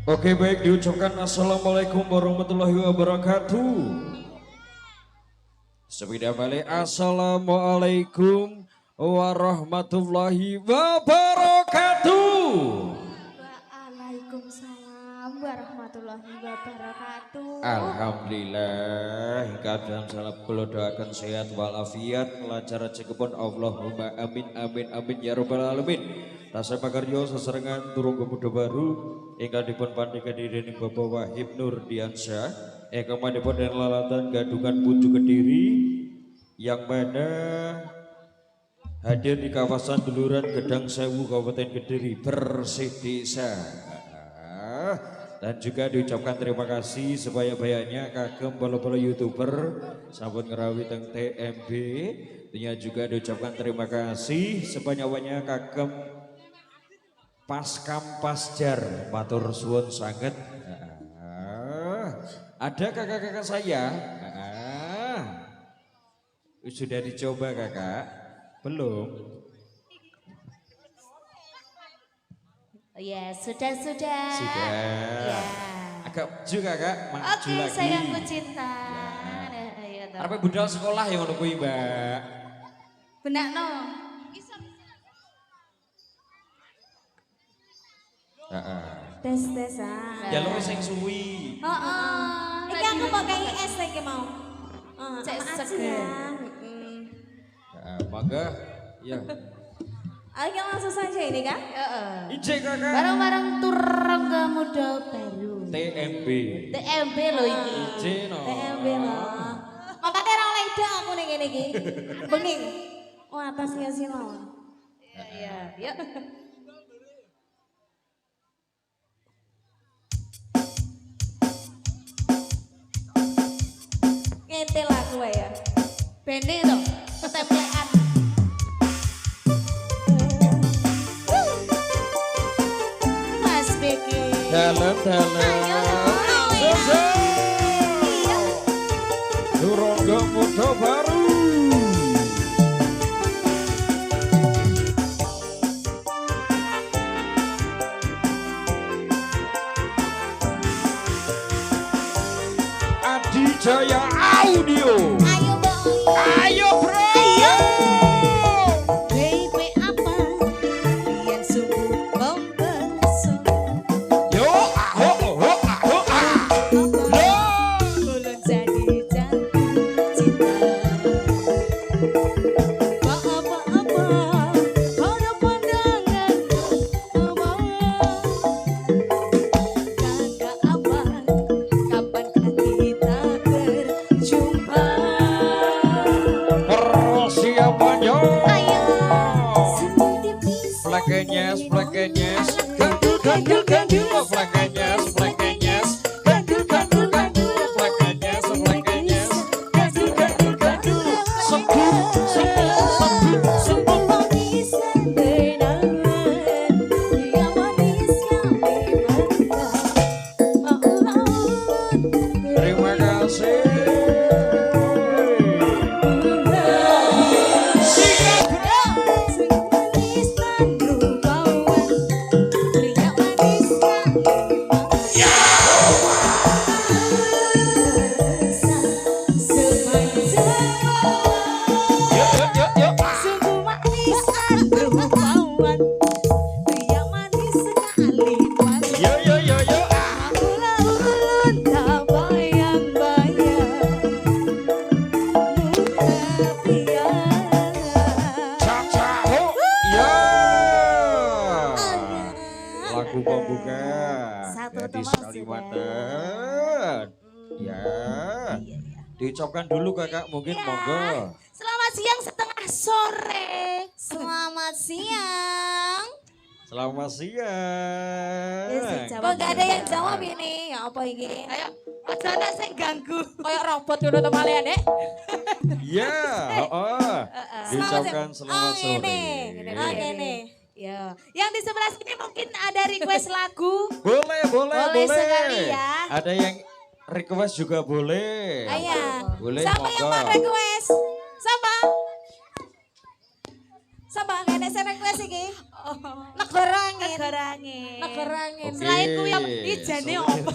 Oke baik diucapkan assalamualaikum warahmatullahi wabarakatuh. Sepeda balik assalamualaikum warahmatullahi wabarakatuh. Waalaikumsalam warahmatullahi wabarakatuh. Alhamdulillah keadaan salam kula doakan sehat walafiat lancar cekepun Allahumma amin amin amin ya rabbal alamin. Rasa pakaryo seserengan turun pemuda baru ingkang dipun pandhika dening Bapak Wahib Nurdiansyah ingkang manipun den lalatan gadungan Pucuk Kediri yang mana hadir di kawasan Duluran Gedang Sewu Kabupaten Kediri bersih desa. Dan juga diucapkan terima kasih sebanyak-banyaknya kagem bolo-bolo YouTuber sampun ngerawi teng TMB. Tentunya juga diucapkan terima kasih sebanyak-banyaknya kagem Paskam Pasjar matur suwun sanget. Ada kakak-kakak saya? Sudah dicoba kakak? Belum? Ya sudah. Sudah. Ya. Agak maju kakak, maju Oke, lagi. sayangku cinta. Ya. Arep budal sekolah ya ngono kuwi, Mbak. Benakno. Tes Ya lu sing suwi. Iki aku pakai es lagi mau. Cek seger. Mangga ya. Ayo langsung saja ini kan? Ije kakak. Bareng-bareng Turangga Muda Baru. TMB. TMB loh iki. Ije no. TMB loh. Makanya orang leda aku nih gini gini. Benging. Oh atasnya sih lawan. Iya. Yuk. Ngetel aku ya. Bende toh, ketemplean. Mas Beki. Dalam. Selesai. Turangga Muda Baru. Adijaya Audio. Ayo bang. Ayo bro. Baby apa yang sungguh membesar. Yo aho. Belum jadi jatuh cinta. Apa-apa pada pandangan apa. Kakak apa kapankah kita berjumpa. Persiapannya. Ayo seperti bisa. Flekenyes. Gandul. Flekenyes. Gandul. Flekenyes. Gandul. Sungguh manis dan bernawan, yang manis kami makan. Terima kasih. Sungguh manis dan bernawan, yang manis kami Yuk. Sungguh manis dan bernawan, yang manis sekali Yo. ulun tak bayang-bayang Cacaho. Ya. Lagu pembuka. Satu Gadis teman Kalimantan. Ya. Diucapkan dulu kakak mungkin monggo. Selamat siang setengah sore. Selamat siang. Selamat siang. Kok gak ada yang jawab ini? Ya apa ini? Ayo, aja ada saya ganggu. Kayak robot dulu temalian deh. Ya, diucapkan selamat sore. Ini. Ya, yang di sebelah sini mungkin ada request lagu. Boleh. Sekali ya. Ada yang request juga boleh. Ayah. Boleh, Siapa yang monggo. mau request? Siapa? Sama ngene sing request iki. Oh, Negara angin. negara angin. Negara angin. Oke. Selain kuwi apa ijane opo?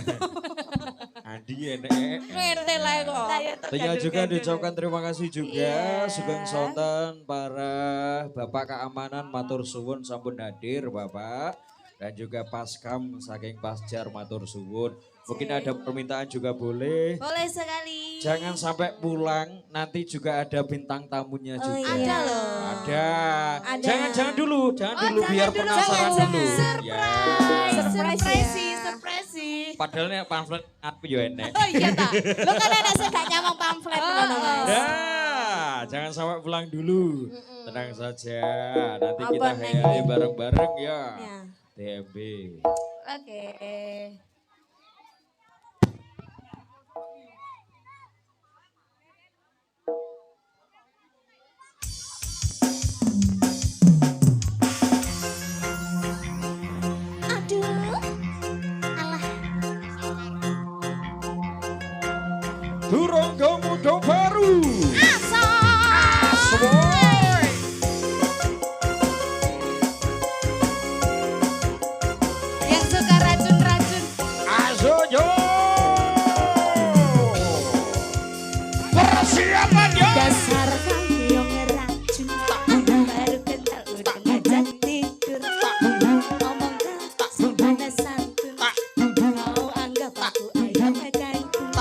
Andi enek. Ngerti lah kok. Tentunya juga diucapkan terima kasih juga Iya. Sugeng Sonten para Bapak Keamanan matur suwun sampun hadir Bapak dan juga Paskam saking Pasjar matur suwun. Mungkin ada permintaan juga boleh. Boleh sekali. Jangan sampai pulang, nanti juga ada bintang tamunya Oh, juga. iya. Ada loh. Ada. Ada. Jangan dulu, jangan dulu jangan biar dulu, penasaran jangan, dulu. jangan. Ya. Surprise ya. Surprise. Padahal nih pamflet aku yo enek. Oh iya ta. Lu kan anak sing gak nyamang pamflet ngono Mas. Nah, jangan sampai pulang dulu. Tenang saja, nanti Apa kita neng? hayai bareng-bareng ya. Ya. TMB. Oke. Aduh. Alah. Turun Muda Baru. Asal. Boy. Yang suka racun-racun. Asojo. Persiapan ya. Dasar kamu yang ngeracun. Baru kenal udah ngajak tidur. Ngomong tak sempurna santun. Mau anggap aku ayam kangkung.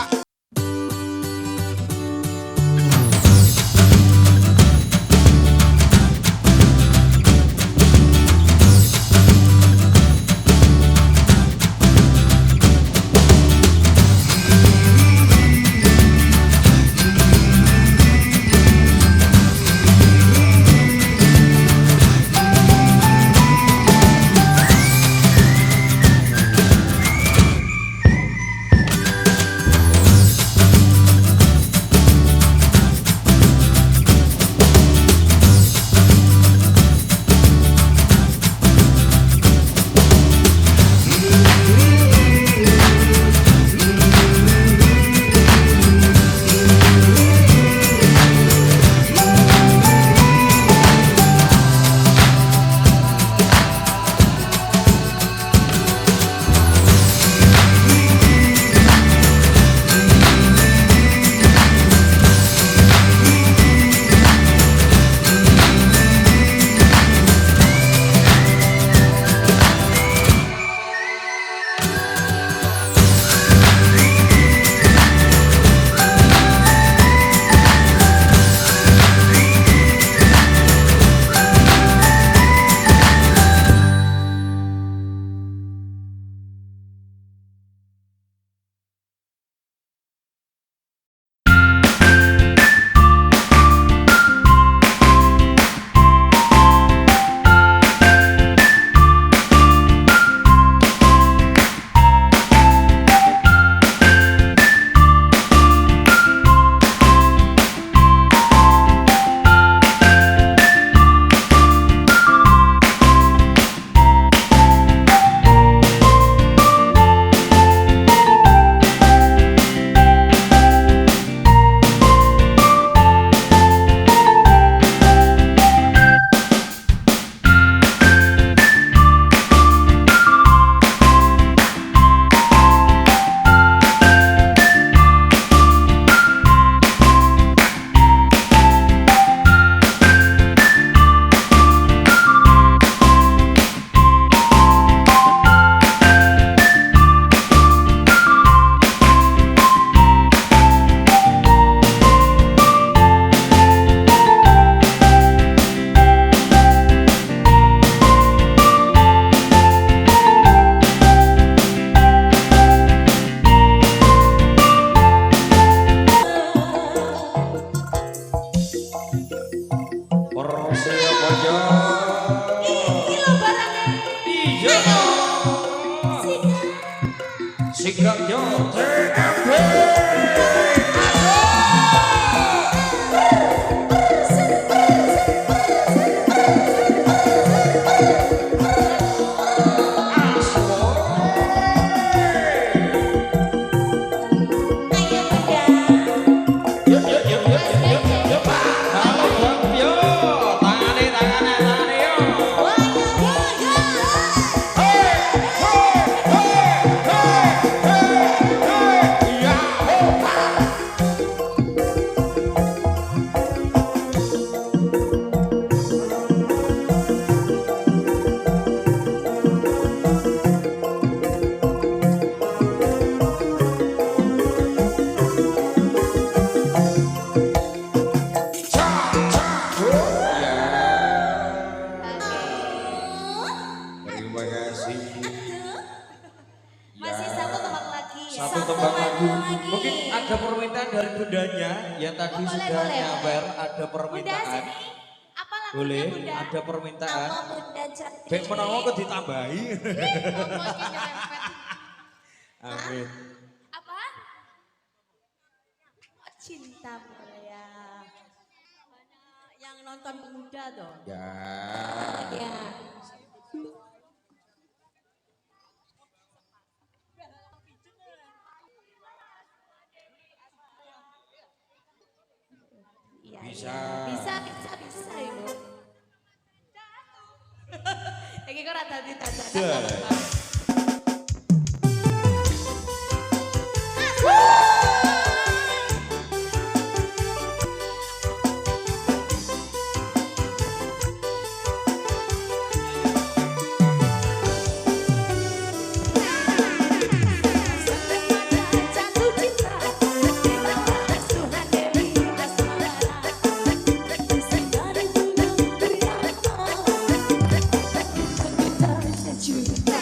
Sikapnya TMB. Yuk, yuk, yuk, yuk, yuk, yuk, yuk, Pak. Halo, Bang. Yuk, tangannya, tangannya, tangannya. terima kasih. Masih satu tebak lagi ya. Satu tebak lagu. lagi. Mungkin ada permintaan dari bundanya yang tadi Boleh, sudah boleh. nyawer, ada Bunda permintaan. sini. Apa lagunya Boleh, Bunda? ada permintaan. Apa Bunda cantik? Bek menawa kok ditambahi. Amin. Apa? Oh, cinta mulia. Yang nonton pemuda toh. Ya. Ya. Iya, Bisa. iya. Bisa Ibu. Iki kok rada ditajakan. Ya. Jatuh cinta di bawah asuhan Dewi Asmara. Dari bulan pertama kita sejuta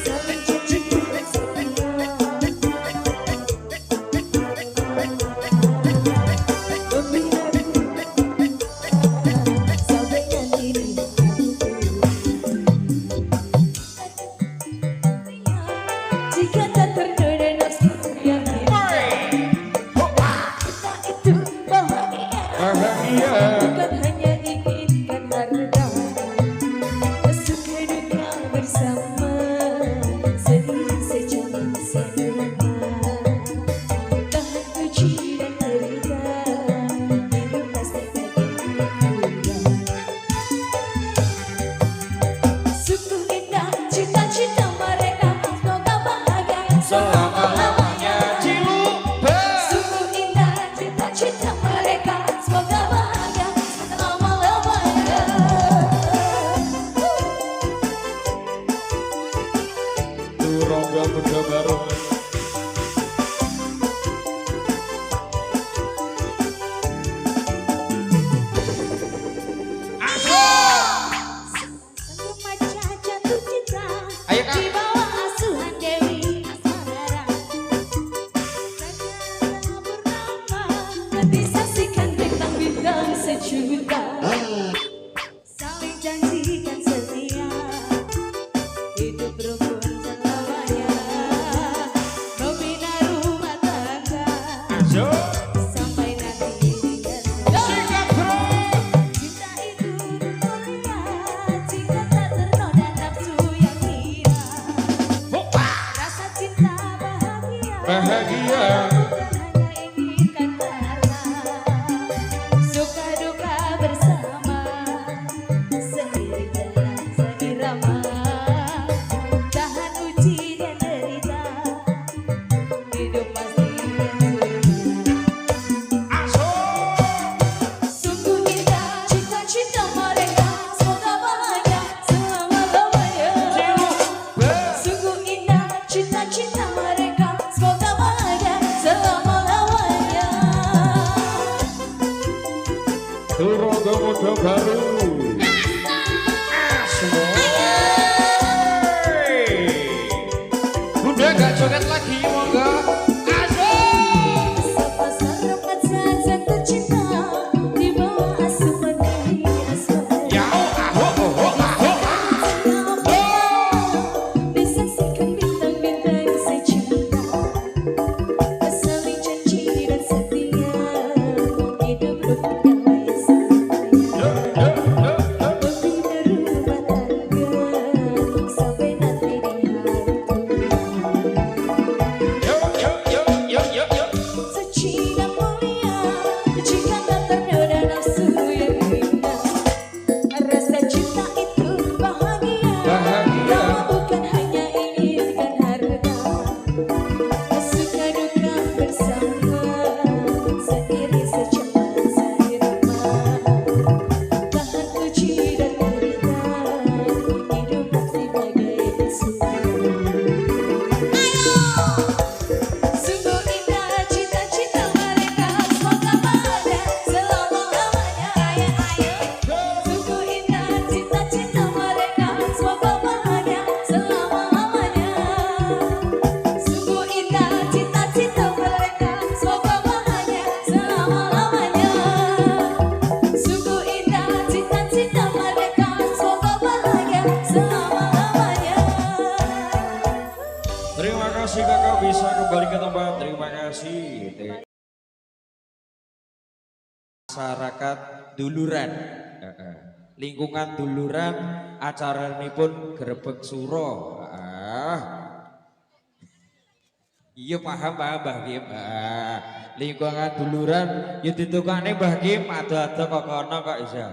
saling janji bersama. Sampai nanti jika tak ternoda nafsu yang kita itu bahagia. Bahagia. Bukan hanya inginkan harta, suka duka bersama, seiring sejalan seirama, tahan uji dan derita, hidup pasti begitu. Sungguh indah cita-cita mereka, semoga bahagia Selama-lamanya Ciluba. Sungguh indah cita-cita mereka, semoga bahagia selama-lamanya. Turangga muda baru. Remaja jatuh cinta Ayo, Kak. di bawah asuhan Dewi Asmara. Raja bernama disaksikan bintang-bintang sejuta. Saling janjikan setia, hidup rukun selamanya. Membina rumah tangga sampai nanti dengan cinta itu mulia, jika tak ternoda nafsu yang hina. Rasa cinta bahagia, Bahagia. bukan hanya inginkan harta, suka duka bersama, seiring jalan seirama, tahan uji dan derita, hidup pasti sungguh indah cita-cita mereka, semoga bahagia selama-lamanya. Sungguh indah cita-cita mereka, semoga bahagia selama-lamanya. Turangga muda baru. Bunda gak joget lagi, monggo. Sepasang remaja jatuh cinta di bawah asuhan Dewi Asmara. Ya, Disaksikan bintang-bintang sejuta, saling janji dan setia, hidup rukun damai selamanya. kasih kakak bisa kembali ke tempat. Terima kasih. Masyarakat Duluran. Lingkungan Duluran acara ini pun Grebeg Suro. Iya paham Mbah Kim. Lingkungan Duluran ya ditukane Mbah Kim ada kok kono kok isa.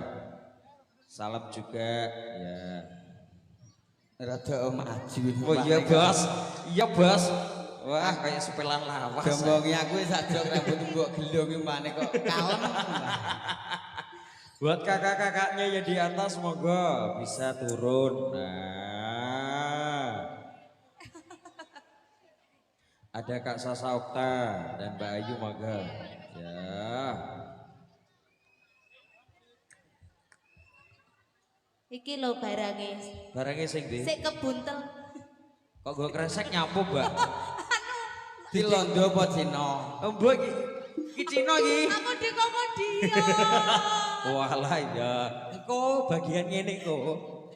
Salam juga ya. Rada maju. Oh iya bos. Iya bos. Wah kayak sepelan lawas. Gembongi aku sajok rambut mbok gelong maneh kok kalem. Buat kakak-kakaknya yang di atas semoga bisa turun. Nah. Ada Kak Sasa Okta dan Mbak Ayu moga. Ya. Iki lho barangnya. Barangnya sing ndi? Sik kebuntel. Kok gue kresek nyapu, Mbak? Di Londo apa Cina? Oh, Mbak iki Cina iki. Aku di koko dia. Walah ya. Engko bagian ngene kok.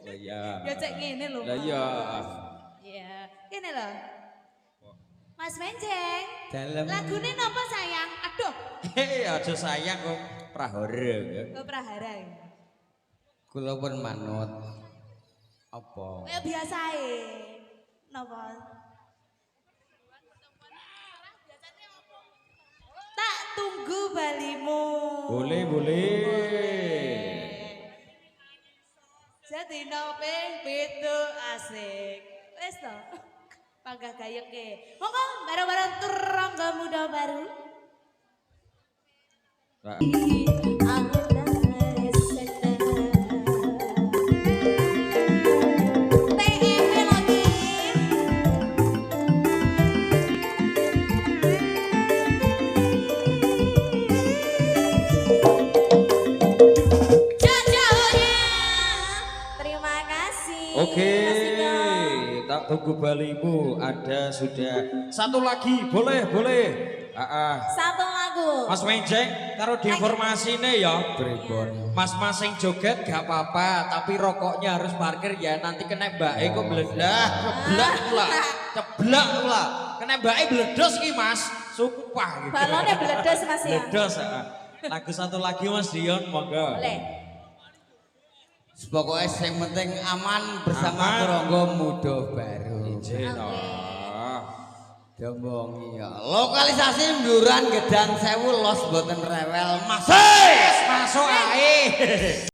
Lah ya. Ya cek ngene lho. Lah ya. Iya, ngene lho. Mas Menceng. Dalem. Lagune napa sayang? Aduh, Hei, aja sayang kok prahara ya. kok prahara. Kula pun manut. Apa? Kaya biasae. Napa? Tak tunggu balimu. Boleh, boleh. Jadi ping 7 asik. Wes to. Panggah gayeke. Monggo bareng-bareng turangga muda baru. Nah. Terima kasih. Oke, Kasih dong. tak tunggu balimu. Ada sudah satu lagi, boleh, boleh. Satu lagu. Mas Menceng, karo diinformasi nih ya. Pripun? Mas sing joget gak apa-apa, tapi rokoknya harus parkir ya. Nanti kena mbak kok meledah, ceblak pula, ceblak pula. Kena mbak meledos ki Mas, sumpah gitu. Balonnya beledos Mas ya. Meledos. Lagu satu lagi Mas Dion, monggo. Boleh. Pokoknya yang penting aman bersama Aman. Turangga Muda Baru. Izin. Diomongi ya. Lokalisasi Bluran Gedang Sewu Los boten rewel. Masuk ae.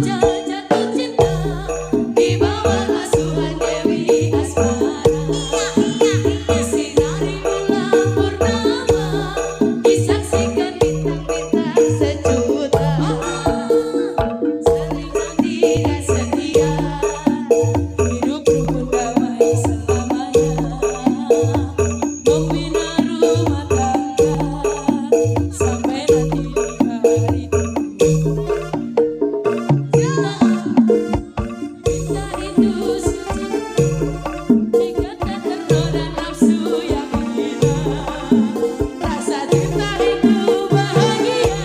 jatuh cinta di bawah asuhan Dewi Asmara. Disinari bulan purnama, disaksikan bintang-bintang sejuta. Selingkuh tidak setia, hidup rukun damai selamanya. Membina rumah tangga sampai nanti di hari tua. Cinta itu suci, jika tak tergoda nafsu yang hina. Rasa cinta itu bahagia,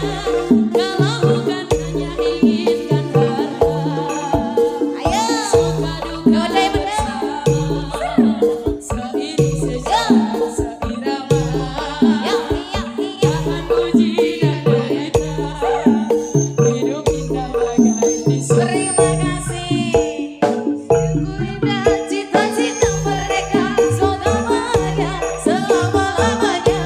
kalau bukan hanya inginkan harta. Suka duka bersama, seiri sejalan seirama. Jangan puji dan derita, hidup indah bagai di surga. Sungguh indah cita-cita mereka, selamanya, selama-lamanya.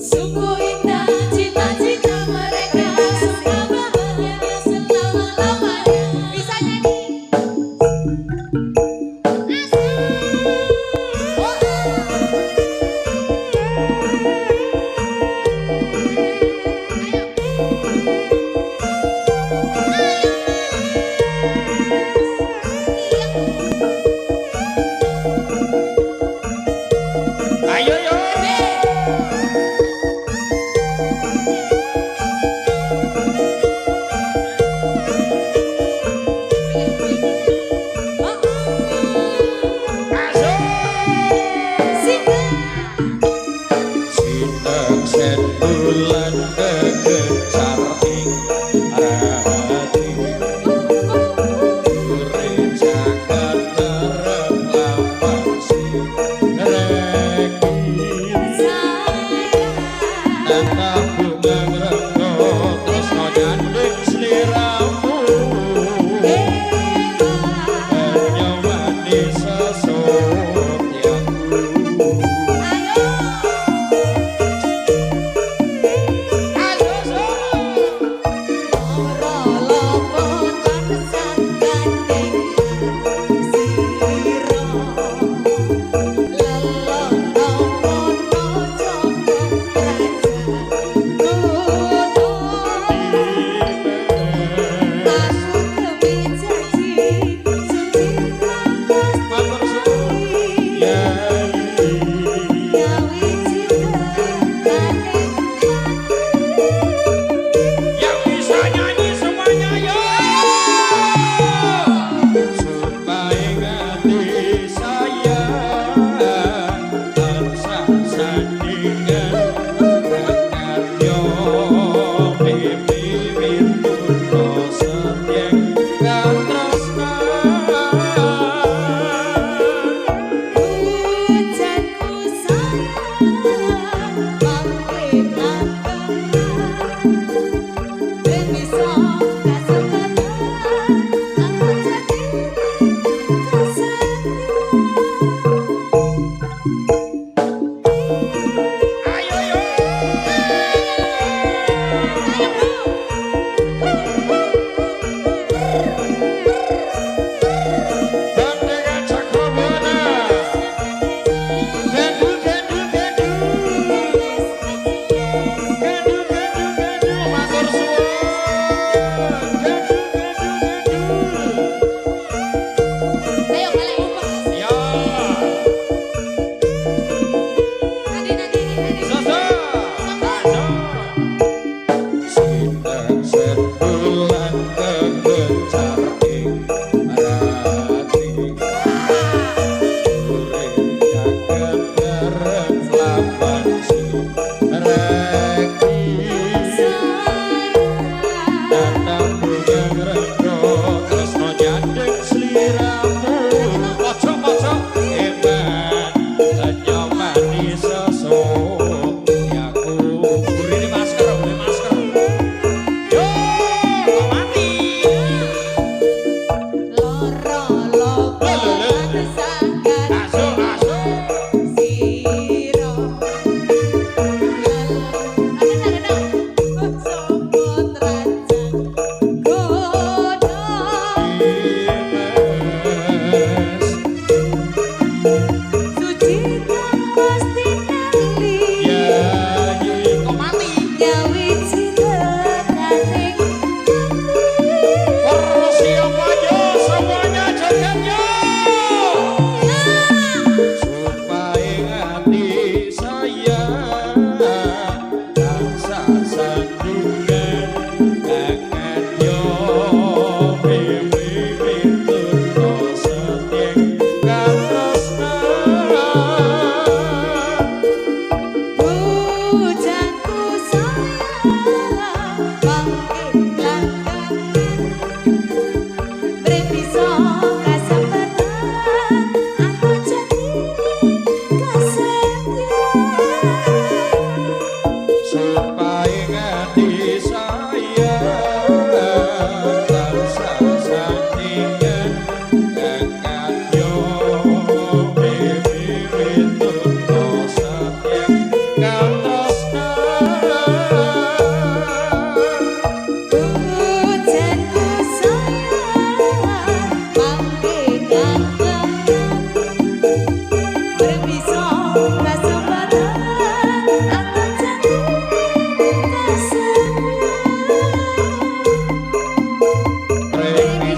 Sungguh indah cita-cita mereka, semoga bahagia selama-lamanya. Bisa nyanyi? Ayo yo. Sintang sen bulan kegencar ing arati. Gereja kan ngarep lawan si reki. Tetap bunga ngrenggo tresno nyanding sliramu. Menyewani sesotyaku. Matur suwun. Yang bisa nyanyi semuanya yo. Supaya hati saya tansah sandingan karyo mimpi tuno setyeng katresnan.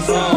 so